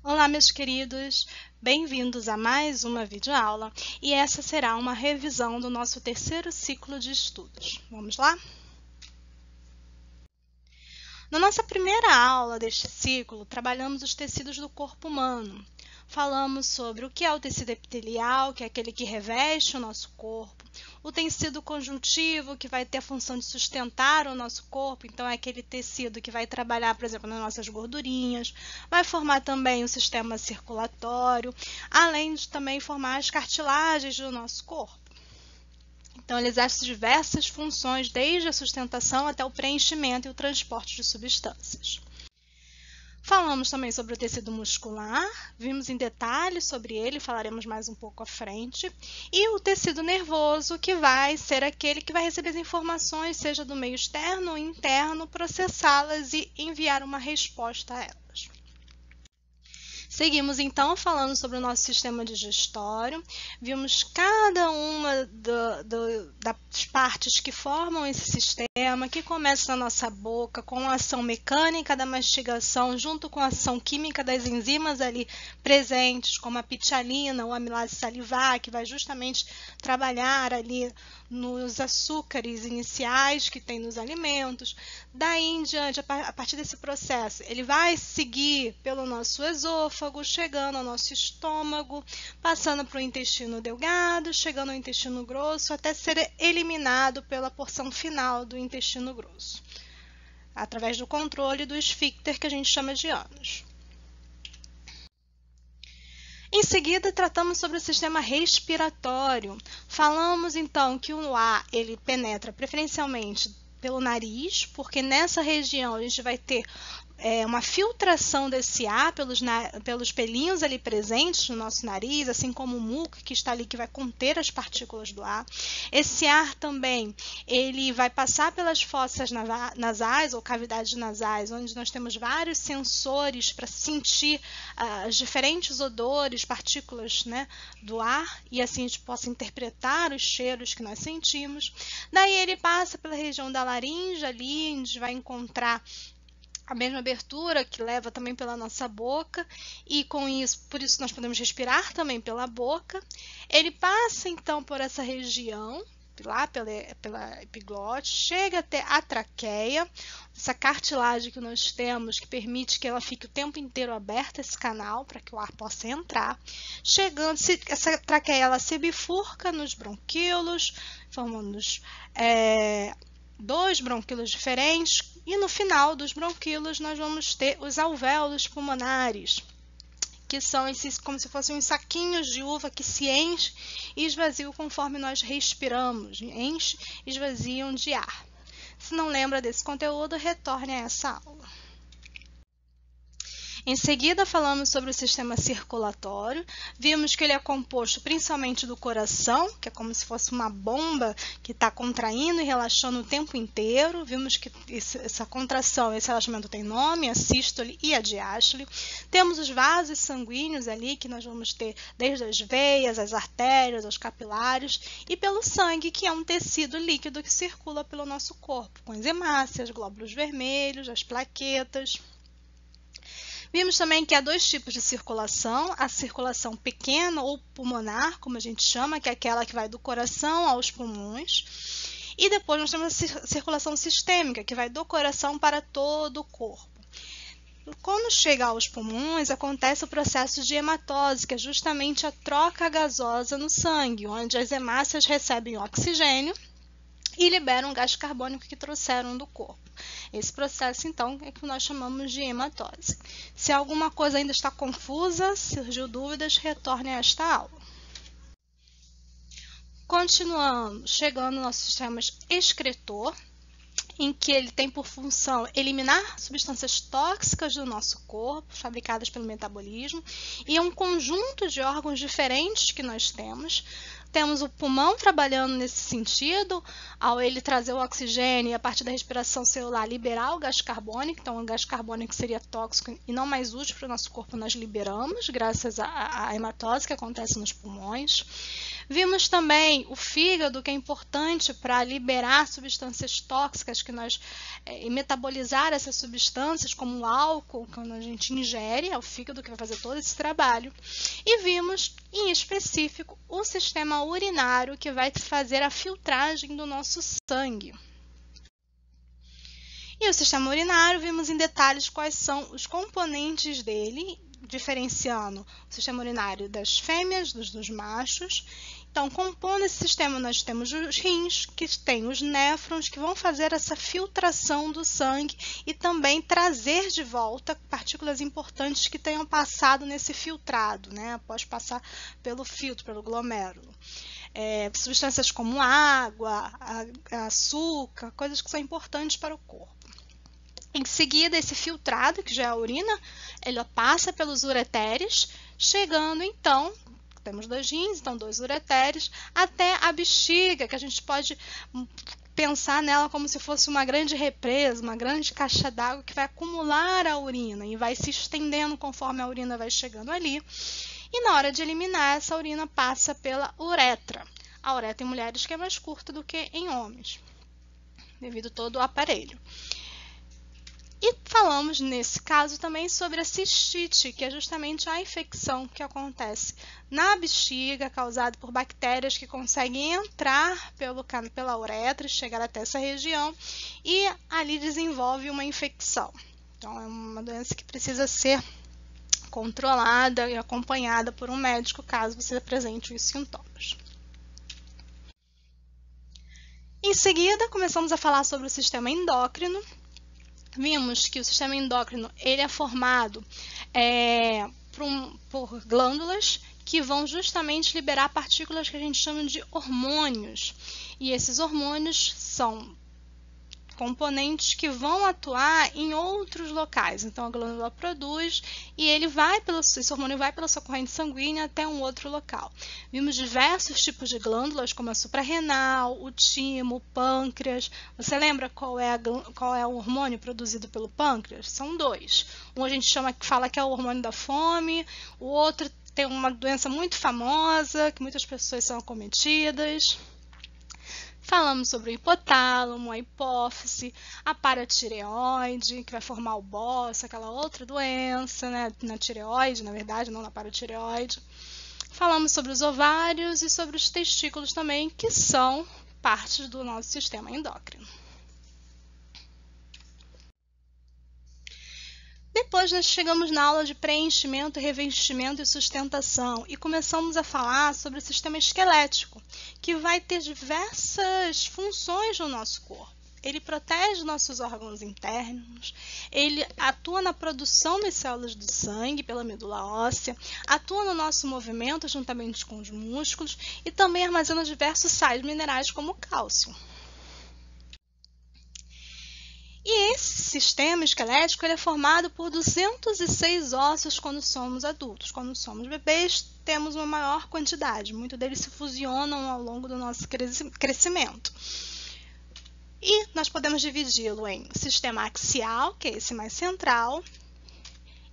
Olá, meus queridos! Bem-vindos a mais uma videoaula e essa será uma revisão do nosso terceiro ciclo de estudos. Vamos lá? Na nossa primeira aula deste ciclo, trabalhamos os tecidos do corpo humano. Falamos sobre o que é o tecido epitelial, que é aquele que reveste o nosso corpo, o tecido conjuntivo, que vai ter a função de sustentar o nosso corpo, então é aquele tecido que vai trabalhar, por exemplo, nas nossas gordurinhas, vai formar também o sistema circulatório, além de também formar as cartilagens do nosso corpo. Então, ele exerce diversas funções, desde a sustentação até o preenchimento e o transporte de substâncias. Falamos também sobre o tecido muscular, vimos em detalhes sobre ele, falaremos mais um pouco à frente. E o tecido nervoso, que vai ser aquele que vai receber as informações, seja do meio externo ou interno, processá-las e enviar uma resposta a elas. Seguimos, então, falando sobre o nosso sistema digestório. Vimos cada uma das partes que formam esse sistema, que começa na nossa boca, com a ação mecânica da mastigação, junto com a ação química das enzimas ali presentes, como a pitialina ou a amilase salivar, que vai justamente trabalhar ali nos açúcares iniciais que tem nos alimentos. Daí em diante, a partir desse processo, ele vai seguir pelo nosso esôfago, chegando ao nosso estômago, passando para o intestino delgado, chegando ao intestino grosso, até ser eliminado pela porção final do intestino grosso, através do controle do esfíncter, que a gente chama de ânus. Em seguida, tratamos sobre o sistema respiratório. Falamos, então, que o ar ele penetra preferencialmente pelo nariz, porque nessa região a gente vai ter uma filtração desse ar pelos pelinhos ali presentes no nosso nariz, assim como o muco que está ali, que vai conter as partículas do ar. Esse ar também ele vai passar pelas fossas nasais ou cavidades nasais, onde nós temos vários sensores para sentir os diferentes odores, partículas, né, do ar, e assim a gente possa interpretar os cheiros que nós sentimos. Daí ele passa pela região da laringe, ali a gente vai encontrar a mesma abertura que leva também pela nossa boca, e com isso, por isso nós podemos respirar também pela boca. Ele passa então por essa região, lá pela epiglote, chega até a traqueia, essa cartilagem que nós temos que permite que ela fique o tempo inteiro aberta, esse canal, para que o ar possa entrar. Chegando, essa traqueia ela se bifurca nos bronquíolos, formando dois bronquíolos diferentes, e no final dos bronquíolos nós vamos ter os alvéolos pulmonares, que são esses como se fossem uns saquinhos de uva que se enchem e esvaziam conforme nós respiramos, enchem e esvaziam de ar. Se não lembra desse conteúdo, retorne a essa aula. Em seguida, falamos sobre o sistema circulatório. Vimos que ele é composto principalmente do coração, que é como se fosse uma bomba que está contraindo e relaxando o tempo inteiro. Vimos que essa contração, esse relaxamento tem nome, a sístole e a diástole. Temos os vasos sanguíneos ali, que nós vamos ter desde as veias, as artérias, os capilares, e pelo sangue, que é um tecido líquido que circula pelo nosso corpo, com as hemácias, glóbulos vermelhos, as plaquetas. Vimos também que há dois tipos de circulação, a circulação pequena ou pulmonar, como a gente chama, que é aquela que vai do coração aos pulmões. E depois nós temos a circulação sistêmica, que vai do coração para todo o corpo. Quando chega aos pulmões, acontece o processo de hematose, que é justamente a troca gasosa no sangue, onde as hemácias recebem oxigênio e liberam o gás carbônico que trouxeram do corpo. Esse processo, então, é que nós chamamos de hematose. Se alguma coisa ainda está confusa, surgiu dúvidas, retorne a esta aula. Continuando, chegando no nosso sistema excretor, em que ele tem por função eliminar substâncias tóxicas do nosso corpo, fabricadas pelo metabolismo, e é um conjunto de órgãos diferentes que nós temos, temos o pulmão trabalhando nesse sentido, ao ele trazer o oxigênio e a partir da respiração celular liberar o gás carbônico. Então, o gás carbônico seria tóxico e não mais útil para o nosso corpo, nós liberamos, graças à hematose que acontece nos pulmões. Vimos também o fígado, que é importante para liberar substâncias tóxicas e metabolizar essas substâncias, como o álcool, quando a gente ingere, é o fígado que vai fazer todo esse trabalho. E vimos, em específico, o sistema urinário, que vai fazer a filtragem do nosso sangue. E o sistema urinário, vimos em detalhes quais são os componentes dele, diferenciando o sistema urinário das fêmeas dos machos. Então, compondo esse sistema, nós temos os rins, que têm os néfrons, que vão fazer essa filtração do sangue e também trazer de volta partículas importantes que tenham passado nesse filtrado, né, após passar pelo filtro, pelo glomérulo. Substâncias como água, açúcar, coisas que são importantes para o corpo. Em seguida, esse filtrado, que já é a urina, ele passa pelos ureteres, chegando então, temos 2 rins, então 2 ureteres, até a bexiga, que a gente pode pensar nela como se fosse uma grande represa, uma grande caixa d'água que vai acumular a urina e vai se estendendo conforme a urina vai chegando ali. E na hora de eliminar, essa urina passa pela uretra. A uretra em mulheres que é mais curta do que em homens, devido todo o aparelho. E falamos, nesse caso, também sobre a cistite, que é justamente a infecção que acontece na bexiga, causada por bactérias que conseguem entrar pela uretra e chegar até essa região, e ali desenvolve uma infecção. Então, é uma doença que precisa ser controlada e acompanhada por um médico, caso você apresente os sintomas. Em seguida, começamos a falar sobre o sistema endócrino. Vimos que o sistema endócrino ele é formado por glândulas que vão justamente liberar partículas que a gente chama de hormônios. E esses hormônios são componentes que vão atuar em outros locais. Então, a glândula produz e esse hormônio vai pela sua corrente sanguínea até um outro local. Vimos diversos tipos de glândulas, como a suprarrenal, o timo, o pâncreas. Você lembra qual é o hormônio produzido pelo pâncreas? São 2. Um a gente fala que é o hormônio da fome, o outro tem uma doença muito famosa, que muitas pessoas são acometidas. Falamos sobre o hipotálamo, a hipófise, a paratireoide, que vai formar o bócio, aquela outra doença, né, na tireoide, na verdade, não na paratireoide. Falamos sobre os ovários e sobre os testículos também, que são partes do nosso sistema endócrino. Depois nós chegamos na aula de preenchimento, revestimento e sustentação e começamos a falar sobre o sistema esquelético, que vai ter diversas funções no nosso corpo. Ele protege nossos órgãos internos, ele atua na produção das células do sangue pela medula óssea, atua no nosso movimento juntamente com os músculos e também armazena diversos sais minerais como o cálcio. E esse sistema esquelético ele é formado por 206 ossos quando somos adultos. Quando somos bebês, temos uma maior quantidade. Muitos deles se fusionam ao longo do nosso crescimento. E nós podemos dividi-lo em sistema axial, que é esse mais central,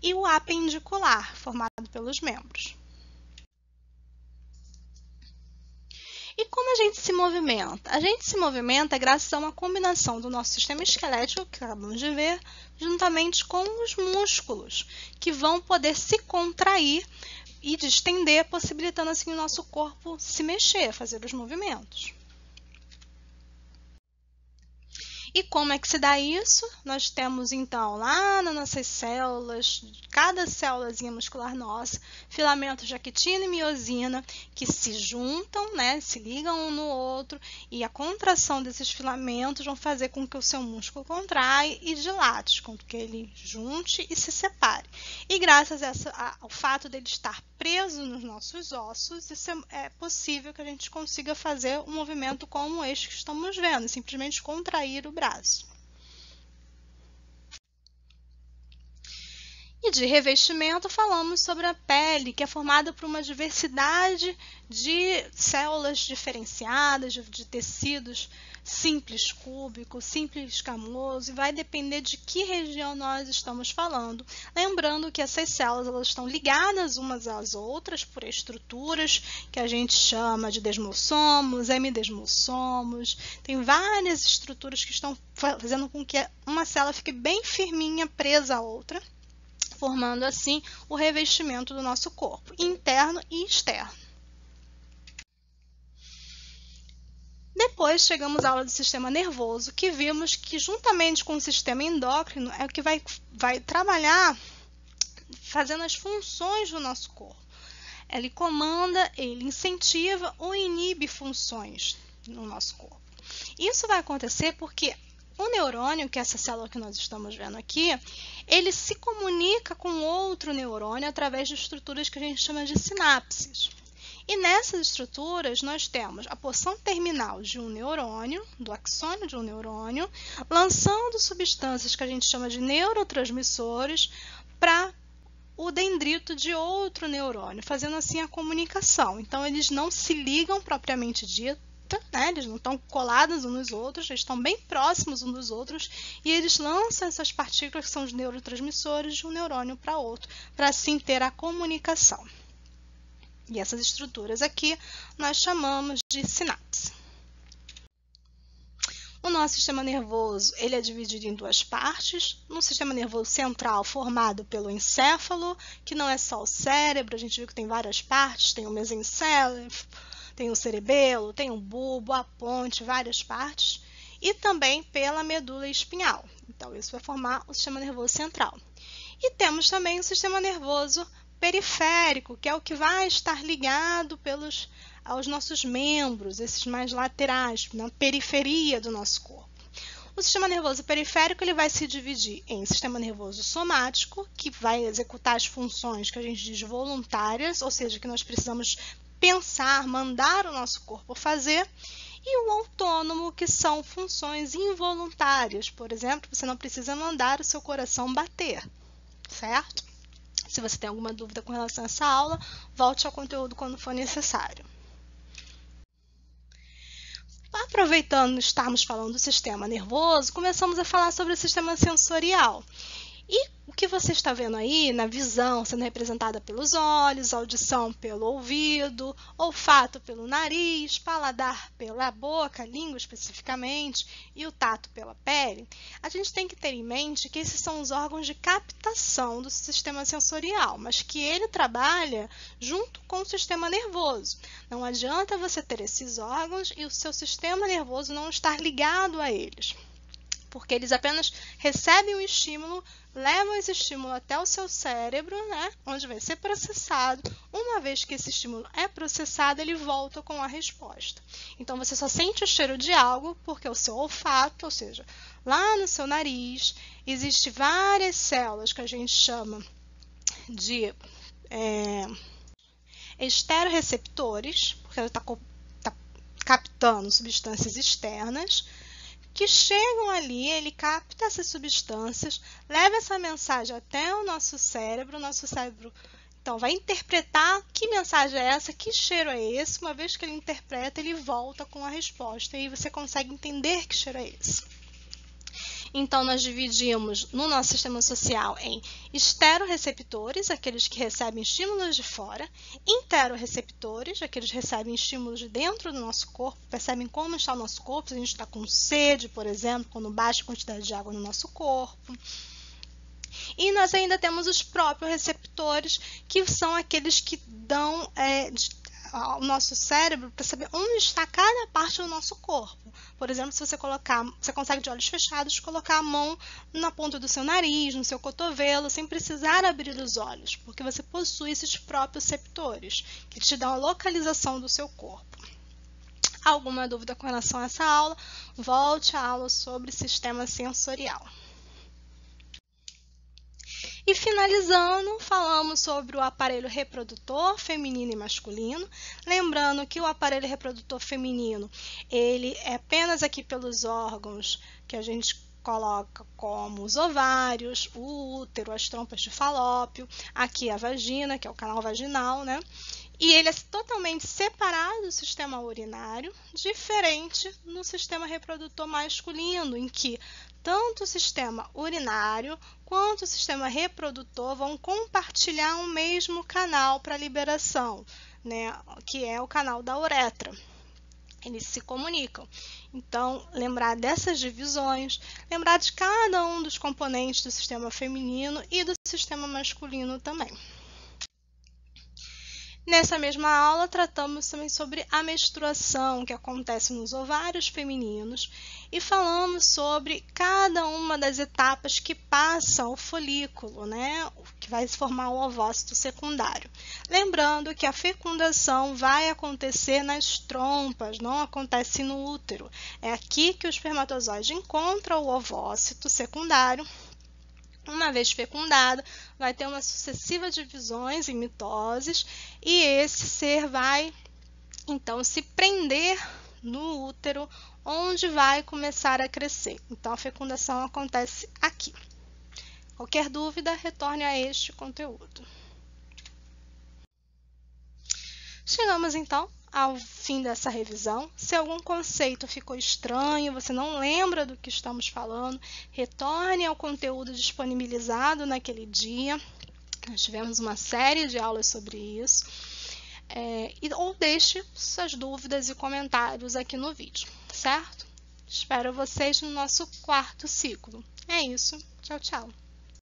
e o apendicular, formado pelos membros. E como a gente se movimenta? A gente se movimenta graças a uma combinação do nosso sistema esquelético, que acabamos de ver, juntamente com os músculos, que vão poder se contrair e distender, possibilitando assim o nosso corpo se mexer, fazer os movimentos. E como é que se dá isso? Nós temos, então, lá nas nossas células, cada célulazinha muscular nossa, filamentos de actina e miosina que se juntam, né, se ligam um no outro, e a contração desses filamentos vão fazer com que o seu músculo contraia e dilate, com que ele junte e se separe. E graças ao fato dele estar preso nos nossos ossos, isso é possível que a gente consiga fazer um movimento como este que estamos vendo, simplesmente contrair o braço. E E de revestimento falamos sobre a pele, que é formada por uma diversidade de células diferenciadas, de tecidos simples cúbico, simples escamoso, e vai depender de que região nós estamos falando. Lembrando que essas células elas estão ligadas umas às outras por estruturas que a gente chama de desmossomos, hemidesmossomos. Tem várias estruturas que estão fazendo com que uma célula fique bem firminha, presa à outra, formando assim o revestimento do nosso corpo, interno e externo. Depois chegamos à aula do sistema nervoso, que vimos que juntamente com o sistema endócrino é o que vai trabalhar fazendo as funções do nosso corpo. Ele comanda, ele incentiva ou inibe funções no nosso corpo. Isso vai acontecer porque o neurônio, que é essa célula que nós estamos vendo aqui, ele se comunica com outro neurônio através de estruturas que a gente chama de sinapses. E nessas estruturas nós temos a porção terminal de um neurônio, do axônio de um neurônio, lançando substâncias que a gente chama de neurotransmissores para o dendrito de outro neurônio, fazendo assim a comunicação. Então eles não se ligam propriamente dito, né? Eles não estão colados uns nos outros, eles estão bem próximos uns dos outros e eles lançam essas partículas que são os neurotransmissores de um neurônio para outro, para assim ter a comunicação. E essas estruturas aqui nós chamamos de sinapse. O nosso sistema nervoso ele é dividido em duas partes. No sistema nervoso central, formado pelo encéfalo, que não é só o cérebro, a gente viu que tem várias partes, tem o mesencéfalo, tem o cerebelo, tem o bulbo, a ponte, várias partes. E também pela medula espinhal. Então, isso vai formar o sistema nervoso central. E temos também o sistema nervoso periférico, que é o que vai estar ligado aos nossos membros, esses mais laterais, na periferia do nosso corpo. O sistema nervoso periférico ele vai se dividir em sistema nervoso somático, que vai executar as funções que a gente diz voluntárias, ou seja, que nós precisamos pensar, mandar o nosso corpo fazer, e o autônomo, que são funções involuntárias. Por exemplo, você não precisa mandar o seu coração bater, certo? Se você tem alguma dúvida com relação a essa aula, volte ao conteúdo quando for necessário. Aproveitando estarmos falando do sistema nervoso, começamos a falar sobre o sistema sensorial. E o que você está vendo aí na visão sendo representada pelos olhos, audição pelo ouvido, olfato pelo nariz, paladar pela boca, língua especificamente, e o tato pela pele, a gente tem que ter em mente que esses são os órgãos de captação do sistema sensorial, mas que ele trabalha junto com o sistema nervoso. Não adianta você ter esses órgãos e o seu sistema nervoso não estar ligado a eles, porque eles apenas recebem o estímulo, levam esse estímulo até o seu cérebro, né, onde vai ser processado. Uma vez que esse estímulo é processado, ele volta com a resposta. Então, você só sente o cheiro de algo porque o seu olfato, ou seja, lá no seu nariz, existem várias células que a gente chama de esteroreceptores, porque ela está captando substâncias externas, que chegam ali, ele capta essas substâncias, leva essa mensagem até o nosso cérebro então vai interpretar que mensagem é essa, que cheiro é esse. Uma vez que ele interpreta, ele volta com a resposta e aí você consegue entender que cheiro é esse. Então, nós dividimos no nosso sistema social em esteroreceptores, aqueles que recebem estímulos de fora, interoreceptores, aqueles que recebem estímulos de dentro do nosso corpo, percebem como está o nosso corpo, se a gente está com sede, por exemplo, quando baixa a quantidade de água no nosso corpo. E nós ainda temos os próprios receptores, que são aqueles que dão ao nosso cérebro para saber onde está cada parte do nosso corpo. Por exemplo, se você consegue de olhos fechados colocar a mão na ponta do seu nariz, no seu cotovelo, sem precisar abrir os olhos, porque você possui esses próprios receptores, que te dão a localização do seu corpo. Alguma dúvida com relação a essa aula? Volte à aula sobre sistema sensorial. E finalizando, falamos sobre o aparelho reprodutor feminino e masculino. Lembrando que o aparelho reprodutor feminino, ele é apenas aqui pelos órgãos que a gente coloca como os ovários, o útero, as trompas de Falópio, aqui a vagina, que é o canal vaginal, né? E ele é totalmente separado do sistema urinário, diferente no sistema reprodutor masculino, em que tanto o sistema urinário quanto o sistema reprodutor vão compartilhar um mesmo canal para liberação, né? Que é o canal da uretra. Eles se comunicam. Então, lembrar dessas divisões, lembrar de cada um dos componentes do sistema feminino e do sistema masculino também. Nessa mesma aula, tratamos também sobre a menstruação, que acontece nos ovários femininos, e falamos sobre cada uma das etapas que passa o folículo, né, que vai formar o ovócito secundário. Lembrando que a fecundação vai acontecer nas trompas, não acontece no útero. É aqui que o espermatozoide encontra o ovócito secundário. Uma vez fecundada, vai ter uma sucessiva divisões em mitoses e esse ser vai, então, se prender no útero, onde vai começar a crescer. Então, a fecundação acontece aqui. Qualquer dúvida, retorne a este conteúdo. Chegamos, então, ao fim dessa revisão. Se algum conceito ficou estranho, você não lembra do que estamos falando, retorne ao conteúdo disponibilizado naquele dia. Nós tivemos uma série de aulas sobre isso. Ou deixe suas dúvidas e comentários aqui no vídeo, certo? Espero vocês no nosso quarto ciclo. É isso. Tchau, tchau.